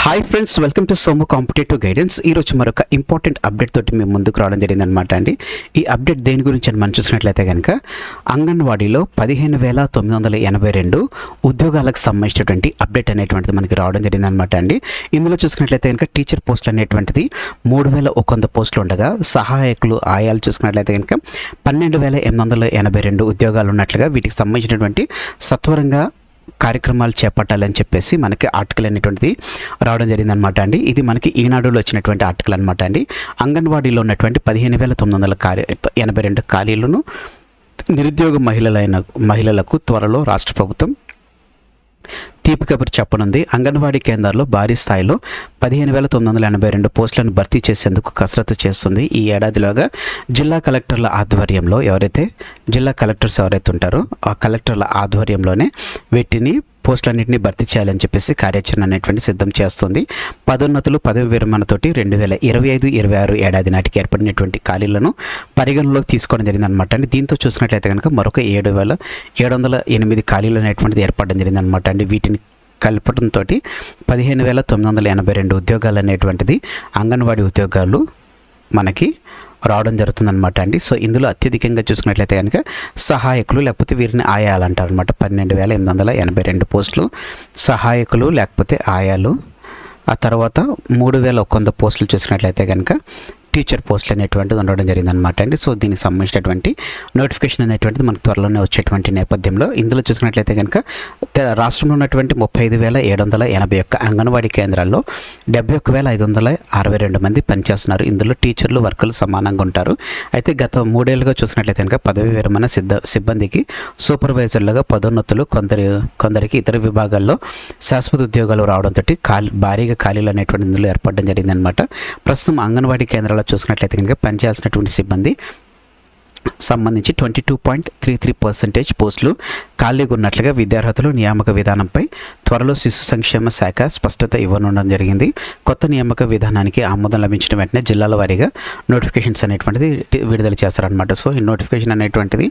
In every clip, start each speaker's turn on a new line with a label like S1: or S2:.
S1: Hi friends, welcome to Somu competitive guidance. ఈరోజు మరొక important update తోటి మేము ముందుకు రావడం జరిగిందనమాట అండి. ఈ అప్డేట్ దేని గురించి అని మనం చూసినట్లయితే కనుక అంగన్వాడీలో 15,982 ఉద్యోగాలకు సంబంధించినటువంటి అప్డేట్ అనేటువంటిది మనకి రావడం జరిగిందనమాట అండి. ఇందులో చూసుకున్నట్లయితే కనుక టీచర్ పోస్టులు అనేటువంటిది 3,100 పోస్టులు ఉండగా సహాయకులు ఆయాలు చూసుకున్నట్లయితే కనుక 12,882 ఉద్యోగాలు ఉన్నట్లుగా వీటికి సంబంధించినటువంటి సత్వరంగా కార్యక్రమాలు చేపట్టాలని చెప్పేసి మనకి ఆర్టికల్ అనేటువంటిది రావడం జరిగిందనమాట అండి. ఇది మనకి ఈనాడులో వచ్చినటువంటి ఆర్టికల్ అనమాట అండి. అంగన్వాడీలో ఉన్నటువంటి 15,982 ఖాళీలను నిరుద్యోగ మహిళలకు త్వరలో రాష్ట్ర ప్రభుత్వం తీపి కబురు చెప్పనుంది. అంగన్వాడీ కేంద్రాల్లో భారీ స్థాయిలో 15,982 పోస్టులను భర్తీ చేసేందుకు కసరత్తు చేస్తుంది. ఈ ఏడాదిలోగా జిల్లా కలెక్టర్ల ఆధ్వర్యంలో జిల్లా కలెక్టర్స్ ఎవరైతే ఉంటారో ఆ కలెక్టర్ల ఆధ్వర్యంలోనే వీటిని పోస్టులన్నింటినీ భర్తీ చేయాలని చెప్పేసి కార్యాచరణ అనేటువంటి సిద్ధం చేస్తుంది. పదోన్నతులు పదవి విరమణతోటి 2025-26 ఏడాది నాటికి ఏర్పడినటువంటి ఖాళీలను పరిగణలోకి తీసుకోవడం జరిగిందనమాట అండి. దీంతో చూసినట్లయితే కనుక మరొక 7,708 ఖాళీలు అనేటువంటిది ఏర్పడడం జరిగిందనమాట అండి. వీటిని కలపడంతో 15,982 ఉద్యోగాలు అనేటువంటిది అంగన్వాడీ ఉద్యోగాలు మనకి రావడం జరుగుతుందన్నమాట అండి. సో ఇందులో అత్యధికంగా చూసుకున్నట్లయితే కనుక సహాయకులు లేకపోతే వీరిని ఆయాలు అంటారు అనమాట. 12,882 పోస్టులు సహాయకులు లేకపోతే ఆయాలు. ఆ తర్వాత 3,100 పోస్టులు చూసినట్లయితే కనుక టీచర్ పోస్టులు అనేటువంటిది ఉండడం జరిగిందనమాట అండి. సో దీనికి సంబంధించినటువంటి నోటిఫికేషన్ అనేటువంటిది మనకు త్వరలోనే వచ్చేటువంటి నేపథ్యంలో ఇందులో చూసుకున్నట్లయితే కనుక రాష్ట్రంలో ఉన్నటువంటి 35,781 అంగన్వాడీ కేంద్రాల్లో 71,562 మంది పనిచేస్తున్నారు. ఇందులో టీచర్లు వర్కర్లు సమానంగా ఉంటారు. అయితే గత 3 ఏళ్ళుగా చూసినట్లయితే కనుక పదవి విరమణ సిబ్బందికి సూపర్వైజర్లుగా పదోన్నతులు కొందరికి ఇతర విభాగాల్లో శాశ్వత ఉద్యోగాలు రావడంతో భారీగా ఖాళీలు అనేటువంటి ఇందులో ఏర్పడడం జరిగిందనమాట. ప్రస్తుతం అంగన్వాడీ కేంద్రాల్లో చూసినట్లయితే కనుక పనిచేయాల్సినటువంటి సిబ్బంది సంబంధించి 22.33% పోస్టులు ఖాళీగా ఉన్నట్లుగా విద్యార్హతలు నియామక విధానంపై త్వరలో శిశు సంక్షేమ శాఖ స్పష్టత ఇవ్వనుండడం జరిగింది. కొత్త నియామక విధానానికి ఆమోదం లభించిన వెంటనే జిల్లాల వారీగా నోటిఫికేషన్స్ అనేటువంటిది విడుదల చేస్తారనమాట. సో ఈ నోటిఫికేషన్ అనేటువంటిది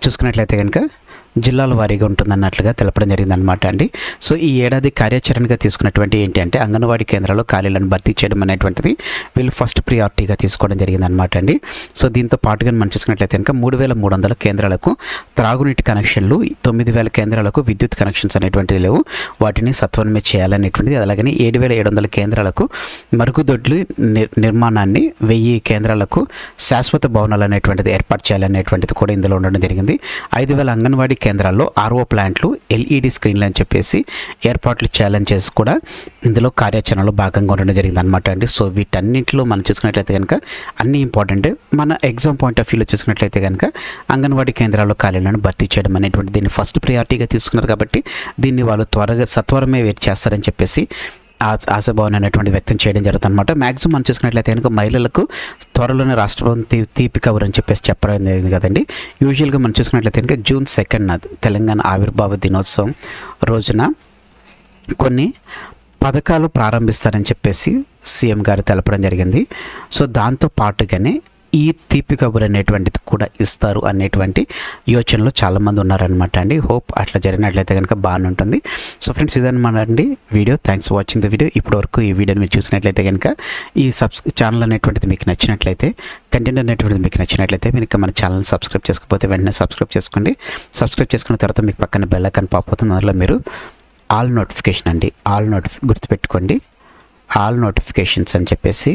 S1: చూసుకున్నట్లయితే కనుక జిల్లాల వారీగా ఉంటుందన్నట్లుగా తెలపడం జరిగిందనమాట అండి. సో ఈ ఏడాది కార్యాచరణగా తీసుకున్నటువంటి ఏంటి అంటే అంగన్వాడీ కేంద్రాల్లో ఖాళీలను భర్తీ చేయడం అనేటువంటిది వీళ్ళు ఫస్ట్ ప్రియారిటీగా తీసుకోవడం జరిగిందనమాట అండి. సో దీంతో పాటుగా మనం చూసుకున్నట్లయితే కనుక 3,300 కేంద్రాలకు త్రాగునీటి కనెక్షన్లు, 9,000 కేంద్రాలకు విద్యుత్ కనెక్షన్స్ అనేటువంటిది లేవు. వాటిని సత్వరమే చేయాలనేటువంటిది. అలాగనే 7,700 కేంద్రాలకు మరుగుదొడ్లు నిర్మాణాన్ని, 1000 కేంద్రాలకు శాశ్వత భవనాలు అనేటువంటిది ఏర్పాటు చేయాలనేటువంటిది కూడా ఇందులో ఉండడం జరిగింది. 5,000 అంగన్వాడీ కేంద్రాల్లో ఆర్ఓ ప్లాంట్లు, ఎల్ఈడి స్క్రీన్లు అని చెప్పేసి ఏర్పాట్లు చేయాలని చేసి కూడా ఇందులో కార్యాచరణలో భాగంగా ఉండడం జరిగింది అనమాట అండి. సో వీటన్నింటిలో మనం చూసుకున్నట్లయితే కనుక అన్ని ఇంపార్టెంట్. మన ఎగ్జామ్ పాయింట్ ఆఫ్ వ్యూలో చూసుకున్నట్లయితే కనుక అంగన్వాడీ కేంద్రాల్లో ఖాళీలను భర్తీ చేయడం అనేటువంటి దీన్ని ఫస్ట్ ప్రియారిటీగా తీసుకున్నారు కాబట్టి దీన్ని వాళ్ళు సత్వరమే వెయిట్ చేస్తారని చెప్పేసి ఆశాభావం అనేటువంటి వ్యక్తం చేయడం జరుగుతుంది అనమాట. మ్యాక్సిమం మనం చూసుకున్నట్లయితే కనుక మహిళలకు త్వరలోనే రాష్ట్రం తీపి కబురు అని చెప్పేసి చెప్పడం జరిగింది కదండి. యూజువల్గా మనం చూసుకున్నట్లయితే కనుక June 2 తెలంగాణ ఆవిర్భావ దినోత్సవం రోజున కొన్ని పథకాలు ప్రారంభిస్తారని చెప్పేసి సీఎం గారు తెలపడం జరిగింది. సో దాంతో పాటుగానే ఈ తీపి కబురు అనేటువంటిది కూడా ఇస్తారు అనేటువంటి యోచనలో చాలామంది ఉన్నారనమాట అండి. హోప్ అట్లా జరిగినట్లయితే కనుక బాగానే ఉంటుంది. సో ఫ్రెండ్స్, ఇదన్నమాట అండి video. Thanks for watching the video. ఇప్పటివరకు ఈ వీడియోని మీరు చూసినట్లయితే కనుక ఈ ఛానల్ అనేటువంటిది మీకు నచ్చినట్లయితే, కంటెంట్ అనేటువంటిది మీకు నచ్చినట్లయితే మీరు ఇంకా మన ఛానల్ని సబ్స్క్రైబ్ చేసుకోకపోతే వెంటనే సబ్స్క్రైబ్ చేసుకోండి. సబ్స్క్రైబ్ చేసుకున్న తర్వాత మీకు పక్కన బెల్ ఐకాన్ పాప్ అవుతుంది. అందులో మీరు ఆల్ నోటిఫికేషన్ అండి, గుర్తుపెట్టుకోండి, ఆల్ నోటిఫికేషన్స్ అని చెప్పేసి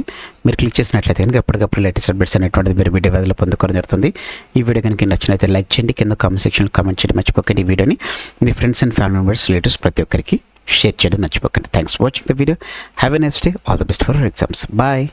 S1: మీరు క్లిక్ చేసినట్లయితే కనుక ఎప్పటికప్పుడు లేటెస్ట్ అప్డేట్స్ అనేటువంటిది మీరు వీడియో వ్యవధిలో పొందుకోవడం జరుగుతుంది. ఈ వీడియో కనుక నచ్చినట్లయితే లైక్ చేయండి, కింద కామెంట్ సెక్షన్లో కామెంట్ చేయడం మర్చిపోకండి. ఈ వీడియోని మీ friends and family members, relatives ప్రతి ఒక్కరికి షేర్ చేయడం మర్చిపోకండి. Thanks for watching the video. Have a nice day. All the best for your exams. Bye.